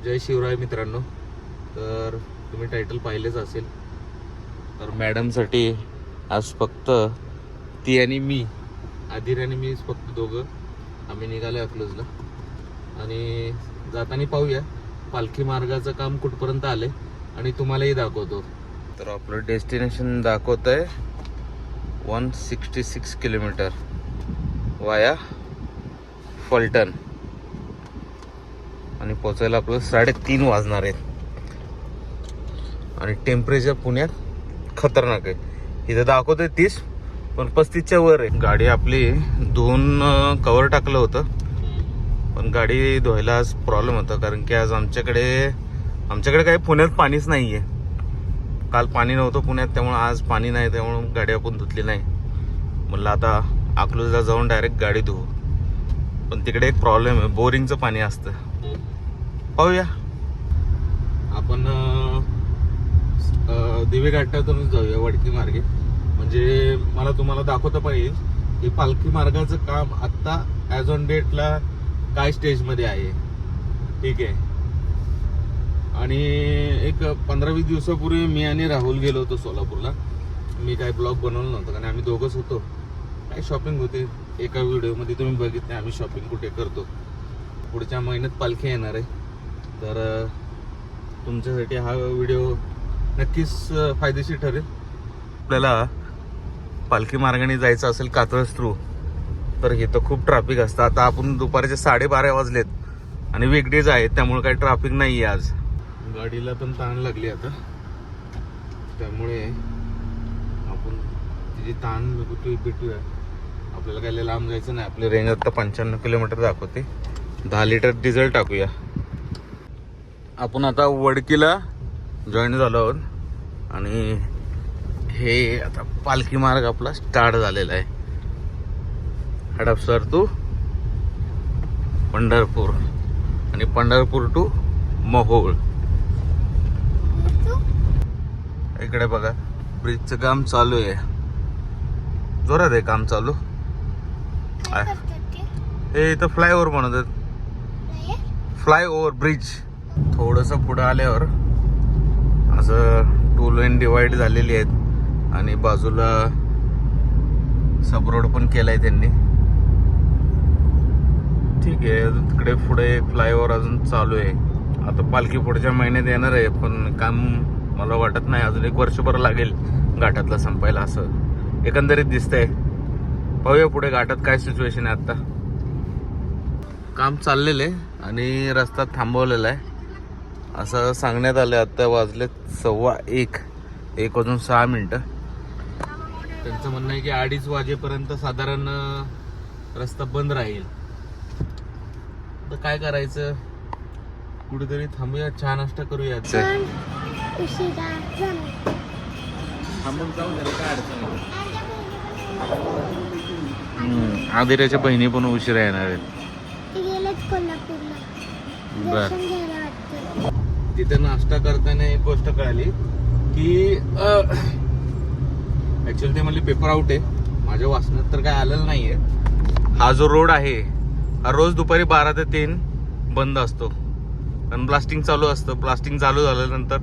जय शिवराय मित्रांनो. तर तुम्ही टायटल पाहिलेच असेल. तर मॅडमसाठी आज फक्त ती आणि मी, आदिर आणि मी फक्त दोघं आम्ही निघालो अकलूजला. आणि जाताना पाहूया पालखी मार्गाचं काम कुठपर्यंत आले आणि तुम्हालाही दाखवतो. तर आपलं डेस्टिनेशन दाखवत आहे 166 किलोमीटर वाया फलटण. आणि पोचायला आपलं 3:30 वाजणार आहेत. आणि टेम्परेचर पुण्यात खतरनाक आहे. इथं दाखवतोय 30 पण 35च्या वर आहे. गाडी आपली धुवून कवर टाकलं होतं, पण गाडी धुवायला आज प्रॉब्लेम होता. कारण की आज आमच्याकडे काही पुण्यात पाणीच नाही आहे. काल पाणी नव्हतं पुण्यात, त्यामुळे आज पाणी नाही, त्यामुळे गाडी आपण धुतली नाही. म्हणलं आता अकलूजला जाऊन डायरेक्ट गाडी धुवू. पण तिकडे एक प्रॉब्लेम आहे, बोरिंगचं पाणी असतं. पाहूया आपण दिवे घाटातूनच जाऊया वडकी मार्गे. म्हणजे मला तुम्हाला दाखवता पाहिजे की पालखी मार्गाचं काम आत्ता ॲज ऑन डेटला काय स्टेजमध्ये आहे. ठीक आहे. आणि एक 15-20 दिवसापूर्वी मी आणि राहुल गेलो होतो सोलापूरला. मी काय ब्लॉग बनवलं नव्हतं कारण आम्ही दोघंच होतो. काय शॉपिंग होती, एका व्हिडिओमध्ये तुम्ही बघितले आम्ही शॉपिंग कुठे करतो. पुढच्या महिन्यात पालखी येणार आहे, तर तुमच्यासाठी हा व्हिडिओ नक्कीच फायदेशीर ठरेल. आपल्याला पालखी मार्गाने जायचं असेल कात्रज थ्रू, तर हे तर खूप ट्रॅफिक असतं. आता आपण दुपारचे 12:30 वाजलेत आणि वीकडेज आहेत, त्यामुळे काही ट्रॅफिक नाही आहे आज. गाडीला पण ताण लागली आता, त्यामुळे आपण तिची ताण भेटूया. आपल्याला काही लांब जायचं नाही. आपली रेंज आता 95 किलोमीटर दाखवते. 10 लिटर डिझेल टाकूया. आपण आता वडकीला जॉईन झालो आहोत आणि हे आता पालखी मार्ग आपला स्टार्ट झालेला आहे. हडपसर टू पंढरपूर आणि पंढरपूर टू मोहोळ. इकडे बघा ब्रिजचं काम चालू आहे, जोरात आहे काम चालू. हे इथं फ्लायओव्हर बनवतात, फ्लायओव्हर ब्रिज. थोडंसं पुढं आल्यावर असं 2 लेन डिवाइड झालेली आहेत आणि बाजूला सब रोड पण केलाय त्यांनी. ठीक आहे. तिकडे पुढे फ्लायओव्हर अजून चालू आहे. आता पालखी पुढच्या महिन्यात येणार आहे, पण काम मला वाटत नाही अजून 1 वर्षभर लागेल घाटातला संपायला, असं एकंदरीत दिसतंय. पाहूया पुढे घाटात काय सिच्युएशन आहे. आता काम चाललेलं आहे आणि रस्ता थांबवलेला आहे असं सांगण्यात आलं. आता वाजले 1:15, 1:06. त्यांचं म्हणणं आहे की 2:30 वाजेपर्यंत साधारण रस्ता बंद राहील. तर काय करायचं, कुठेतरी थांबूया, चहा नाश्ता करूया. थांबून जाऊ द्या, काय अडचण नाही. आदिराच्या बहिणी पण उशिरा येणार आहेत. बर. तिथे नाश्ता करताना एक गोष्ट कळाली की ऍक्च्युअली ते म्हणले पेपर आउट आहे. माझ्या वाचनात तर काय आलेलं नाहीये. हा जो रोड आहे हा रोज दुपारी 12 ते 3 बंद असतो, कारण ब्लास्टिंग चालू असतं. ब्लास्टिंग चालू झाल्यानंतर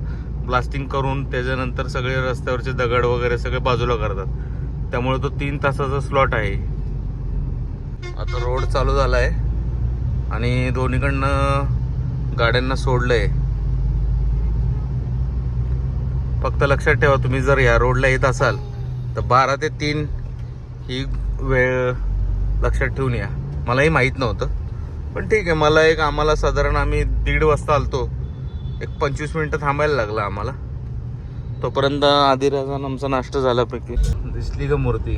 ब्लास्टिंग करून त्याच्यानंतर सगळे रस्त्यावरचे दगड वगैरे सगळे बाजूला करतात. त्यामुळे तो 3 तासाचा स्लॉट आहे. आता रोड चालू झाला आहे आणि दोन्हीकडनं गाड्यांना सोडलंय. फक्त लक्षात ठेवा, तुम्ही जर या रोडला येत असाल तर 12 ते 3 ही वेळ लक्षात ठेवून या. मलाही माहीत नव्हतं, पण ठीक आहे. आम्हाला साधारण आम्ही 1:30 वाजता आलतो. 25 मिनिटं थांबायला लागला आम्हाला. तोपर्यंत आदिराजा आमचा नाश्ता झाल्यापैकी दिसली का मूर्ती.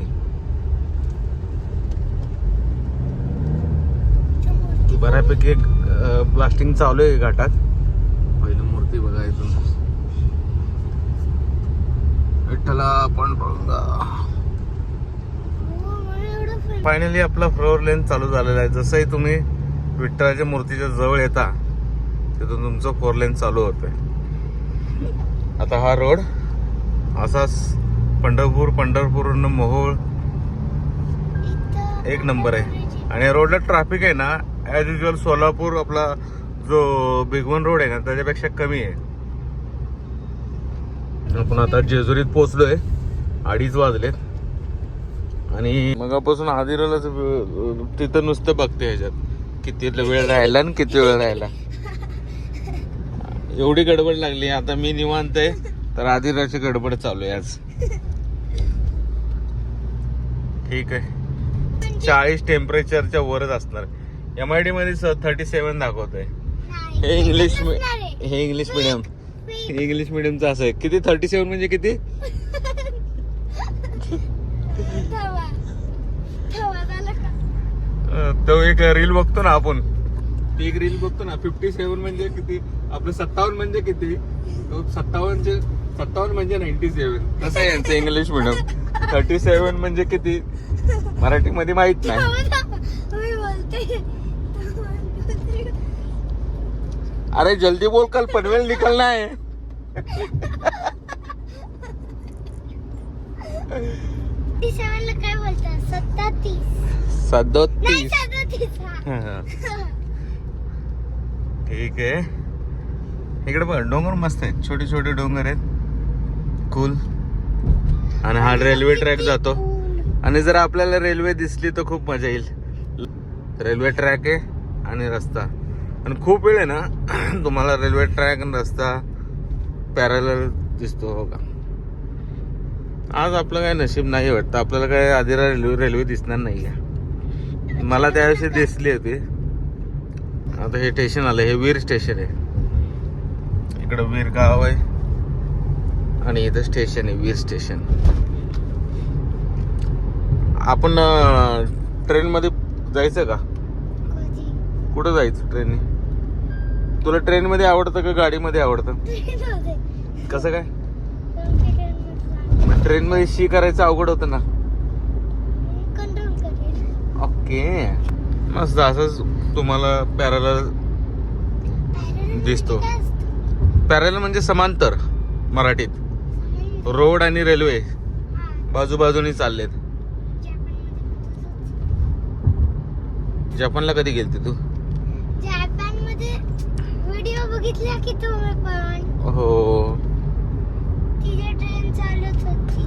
बऱ्यापैकी ब्लास्टिंग चालू आहे घाटात. पहिली मूर्ती बघा इथून. विठ्ठला पांडुरंगा. फायनली आपला 4 लेन चालू झालेला आहे. जसंही तुम्ही विठ्ठलाच्या मूर्तीच्या जवळ येता तिथून तुमचं 4 लेन चालू होतंय. आता हा रोड असाच पंढरपूरवरून मोहोळ 1 नंबर आहे. आणि रोडला ट्रॅफिक आहे ना, ॲज युजल सोलापूर आपला जो भिगवण रोड आहे ना त्याच्यापेक्षा कमी आहे. आपण आता जेजुरीत पोहोचलोय, 2:30 वाजलेत आणि मगापासून आदिराला तिथं नुसतं बघते ह्याच्यात किती वेळ राहिला आणि किती वेळ राहिला. एवढी गडबड लागली. आता मी निवांत आहे तर आदिराची गडबड चालू आहे आज. ठीक आहे, 40 टेम्परेचरच्या वरच असणार. MID मध्ये 37 दाखवतंय. हे इंग्लिश मिडियम, इंग्लिश मिडियमचं असं आहे. किती 37 म्हणजे किती? तो एक रील बघतो ना आपण, ती एक रील बघतो ना, 57 म्हणजे किती, आपलं 57 म्हणजे किती, 57 म्हणजे 97. कसं आहे यांचं इंग्लिश मिडियम. 37 म्हणजे किती मराठी मध्ये माहित नाही. अरे जल्दी बोल, कल पनवेल निकलना है. काय बोलतात? 37. ठीक आहे. इकडे बघ डोंगर मस्त आहेत, छोटे छोटे डोंगर आहेत, कूल. आणि हा रेल्वे ट्रॅक जातो. आणि जर आपल्याला रेल्वे दिसली तर खूप मजा येईल. रेल्वे ट्रॅक आहे आणि रस्ता. आणि खूप वेळ आहे ना तुम्हाला रेल्वे ट्रॅक आणि रस्ता पॅरलल दिसतो. हो का, आज आपलं काय नशीब नाही वाटतं, आपल्याला काय आधीला रेल्वे दिसणार नाही आहे. मला त्या दिवशी दिसली होती. आता हे स्टेशन आलं, हे वीर स्टेशन आहे. इकडं वीर गाव आहे आणि इथं स्टेशन आहे, वीर स्टेशन. आपण ट्रेन मध्ये जायचं का? कुठं जायचं ट्रेनने? तुला ट्रेन मध्ये आवडतं का गाडीमध्ये आवडतं? कसं काय? ट्रेन मध्ये शी करायचं अवघड होतं ना. ओके, मस्त. असंच तुम्हाला पॅरलल दिसतो. पॅरलल म्हणजे समांतर मराठीत. रोड आणि रेल्वे बाजूबाजूनी चाललेत. जपानला कधी गेलती तू? जपान मध्ये व्हिडिओ बघितला की तुम्ही पण? हो, तिथे ट्रेन चालत होती.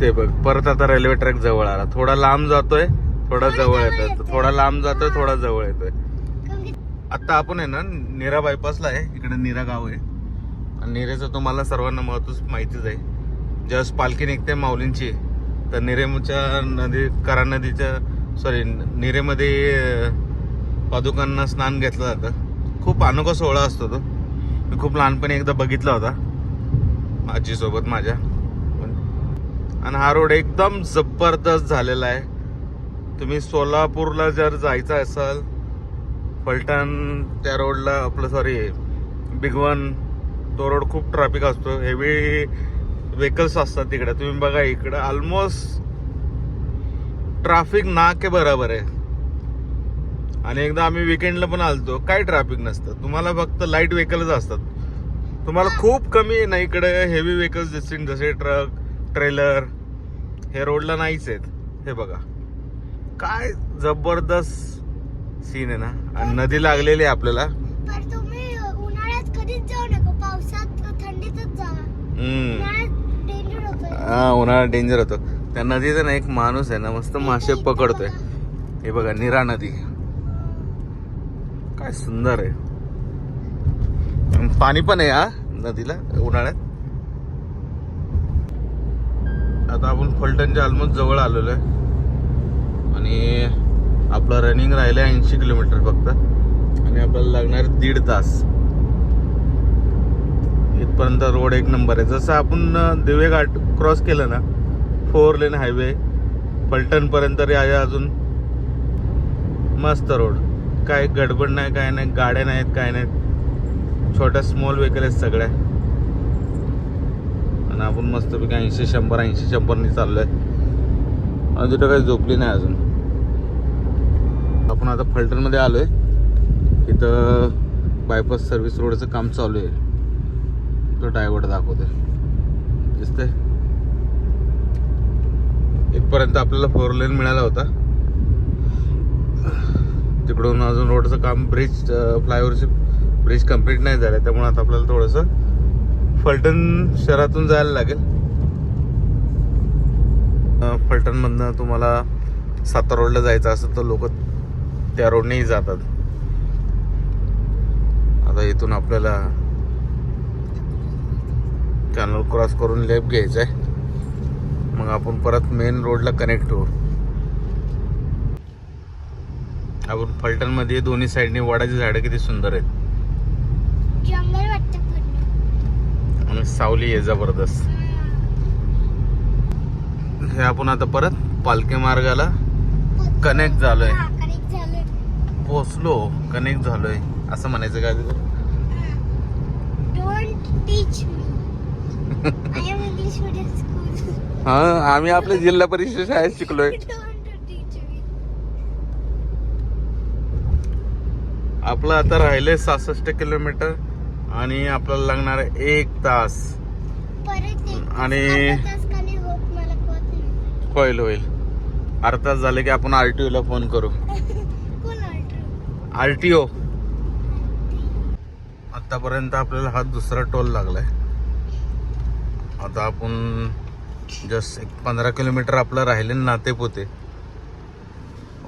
ते बघ, परत आता रेल्वे ट्रॅक जवळ आला. थोडा लांब जातोय, थोडा जवळ येतोय, थोडा लांब जातोय, थोडा जवळ येतोय. आता आपण आहे ना नीरा बायपासला आहे. इकडे नीरा गाव आहे आणि नीरेचं तुम्हाला सर्वांना महत्व माहितीच आहे. ज्यावेळेस पालखी निघते माऊलींची तर नीरेच्या नदी, करा नदीच्या नीरेमध्ये पादुकांना स्नान घेतलं जातं. खूप अनोखा सोहळा असतो तो. मी खूप लहानपणी एकदा बघितला होता आजीसोबत माझ्या. आणि हा रोड एकदम जबरदस्त झालेला आहे. तुम्ही सोलापूरला जर जायचं असाल, फलटण त्या रोडला, आपलं भिगवण, तो रोड खूप ट्रॅफिक असतो. हेवी व्हेकल्स असतात तिकडे. तुम्ही बघा इकडे ऑलमोस्ट ट्रॅफिक ना के बरोबर आहे. आणि एकदा आम्ही विकेंडला पण आलतो, काय ट्रॅफिक नसतं. तुम्हाला फक्त लाईट व्हेकल्स असतात. तुम्हाला खूप कमी ना इकडे हेवी व्हेकल्स दिसतील, जसे ट्रक, ट्रेलर. हे रोडला नाहीच आहेत. हे बघा काय जबरदस्त सीन आहे ना. आणि नदी लागलेली आहे आपल्याला. पण तुम्ही उन्हाळ्यात कधीच जाऊ नका, पावसात थंडीतच जा. डेंजर होतं. हा, उन्हाळ्यात डेंजर होतं. त्या नदीचा ना एक माणूस आहे ना मस्त मासे पकडतोय. हे बघा नीरा नदी, काय सुंदर आहे. पाणी पण आहे हा नदीला उन्हाळ्यात. आता आपण फलटणच्या ऑलमोस्ट जवळ आलेलो आहे आणि आपलं रनिंग राहिलं 80 किलोमीटर फक्त. आणि आपल्याला लागणार 1.5 तास. इथपर्यंत रोड एक नंबर आहे. जसं आपण दिवे घाट क्रॉस केलं ना, 4 लेन हायवे, फलटण पर्यंत आहे अजून. मस्त रोड, काय गडबड नाही, काय नाही, गाड्या नाहीत, काय नाहीत. छोट्या स्मॉल व्हेकल आहेत सगळ्या. आणि आपण मस्तपैकी 80-100 चाललोय. आणि तिथं काही झोपली नाही अजून. आपण आता फलटण मध्ये आलोय. इथं बायपास सर्व्हिस रोडचं काम चालू आहे. तो डायव्हर्ट दाखवतोय, दिसतंय. इथपर्यंत आपल्याला 4 लेन मिळाला होता, तिकडून अजून रोडचं काम ब्रिज फ्लायओव्हरचे ब्रिज कम्प्लीट नाही झालं, त्यामुळे आता आपल्याला थोडंसं फलटण शहरातून जायला लागेल. फलटणमधनं तुम्हाला सातारा रोडला जायचं असं तर लोक त्या रोडनेही जातात. आता इथून आपल्याला कॅनल क्रॉस करून लेफ्ट घ्यायचं आहे, मग आपण परत मेन रोडला कनेक्ट होऊ. आपण फलटणमध्ये दोन्ही साईडने वडाची झाडं किती सुंदर आहेत जंगल वाटतं पूर्ण आणि सावली आहे जबरदस्त. हे आपण आता परत पालखी मार्गाला कनेक्ट झालोय, कनेक्ट झालं. पोचलो, कनेक्ट झालोय असं म्हणायचं का? Don't teach me, I am English medium school. हा, आम्ही आपल्या जिल्हा परिषद शाळेत शिकलोय. Don't teach me. आपलं आता राहिलंय 66 किलोमीटर आणि आपल्याला लागणार आहे 1 तास. परत एक आणि तास खाली होत मला कळत नाही. होईल होईल. अर्धा तास झाले की आपण RTO ला फोन करू. कोण अल्ट्रा? RTO. आतापर्यंत आपल्याला हा दुसरा टोल लागलाय. आता आपण जस्ट 15 किलोमीटर आपलं राहिले नातेपुते.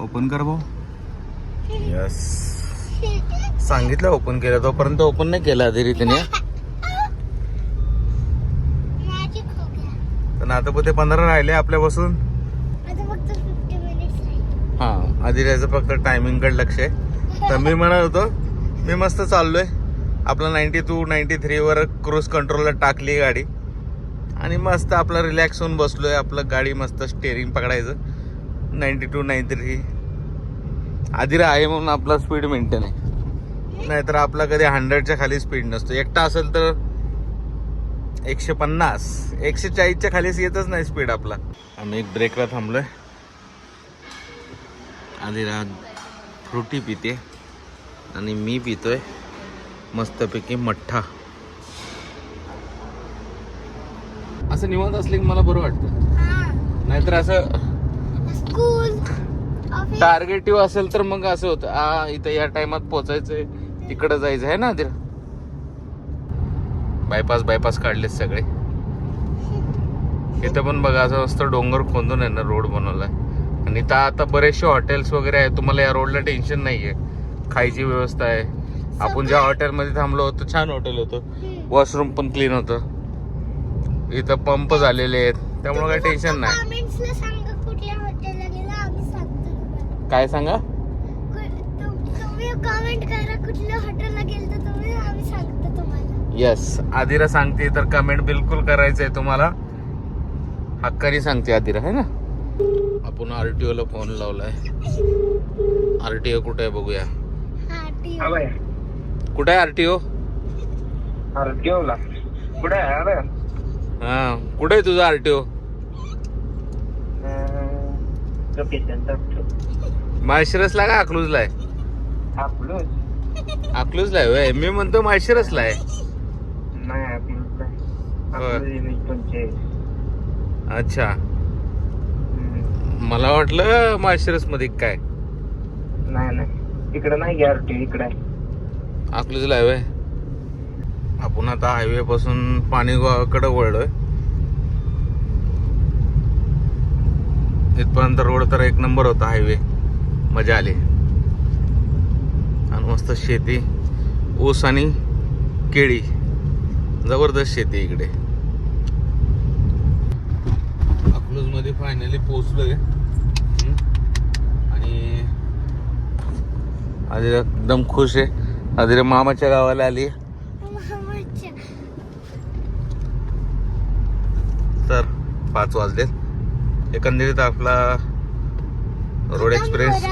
ओपन कर भाऊ. यस, सांगितलं ओपन केलं, तोपर्यंत ओपन नाही केलं आधी रीतीने. मॅजिक हो गया. तर नातेपुते 15 राहिले आपल्यापासून. आता फक्त 50 मिनिट्स राहिले. हा, आधी राहायचं फक्त टायमिंग कडे लक्ष आहे. तर मी म्हणत होतो मी मस्त चाललोय, आपलं 92 93 वर क्रूज कंट्रोलला टाकली गाडी आणि मस्त आपला रिलॅक्स होऊन बसलोय. आपलं गाडी मस्त स्टेअरिंग पकडायचं 92 93. आधी आहे म्हणून आपला स्पीड मेंटेन आहे, नाहीतर आपला कधी 100च्या खाली स्पीड नसतो. एकटा असेल तर 150 140च्या खालीच येतच नाही स्पीड आपला. आम्ही एक ब्रेकला थांबलोय. आधी फ्रुटी पिते आणि मी पितोय मस्तपैकी मठ्ठा. असं निवांत असले की मला बरं वाटतं, हा, नाहीतर असं स्कूल ऑफिस. टार्गेटिव्ह असेल तर मग असं होतं, इथं या टाइमात पोहोचायचंय, तिकडं जायचं आहे ना. आधी बायपास काढलेत सगळे. इथं पण बघा असं मस्त डोंगर खोदून आहे ना रोड बनवलाय. आणि इथं आता बरेचसे हॉटेल्स वगैरे आहेत. तुम्हाला या रोडला टेन्शन नाहीये, खायची व्यवस्था आहे. आपण ज्या हॉटेलमध्ये थांबलो होतो छान हॉटेल होतं, वॉशरूम पण क्लीन होतं. इथं पंप झालेले आहेत, त्यामुळे काही टेन्शन नाही. कमेंट्सला सांगा कुठल्या हॉटेलला गेला, आम्ही सांगतो तुम्हाला. काय सांगा? तुम्ही कमेंट करा कुठल्या हॉटेलला गेलता तुम्ही, आम्ही सांगतो तुम्हाला. येस, आदिरा सांगते तर कमेंट बिलकुल करायचंय तुम्हाला. हक्कानी सांगते आदिरा, है ना. आपण RTO ला फोन लावलाय. RTO कुठे आहे बघूया. हा, टी. कुठे आहे RTO? RTOला कुठे आहे? अरे हा, कुठे आहे तुझा RTO? लोकेशन टाकतो. माळशिरसला का अकलूजला आहे? आपलं अकलूजला आहे व्हय. मी म्हणतो माळशिरसला आहे. नाही, आपलं तुमचे. अच्छा, मला वाटलं माळशिरस मध्ये काय. नाही इकडे नाही घ्या RTO, इकडे अकलूजला आहे व्हय. आपण आता हायवे पासून पाणीगावाकडे वळलोय. इथपर्यंत रोड तर एक नंबर होता हायवे, मजा आली. आणि मस्त शेती, ऊस आणि केळी, जबरदस्त शेती इकडे. अकलूज मध्ये फायनली पोहोचलोय आणि आधी एकदम खुश आहे. आधी मामाच्या गावाला आली. मामाच्या. तर 5 वाजले. एकंदरीत आपला रोड एक्सप्रेस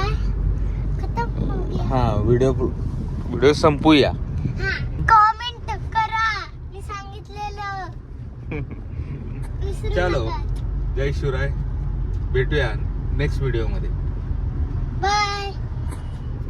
खतम हो गया. हा व्हिडिओ संपूया. हा, कमेंट करा मी सांगितलेलं. विसरू चलो, नका. जय शिवराय. भेटूया नेक्स्ट व्हिडिओ मध्ये.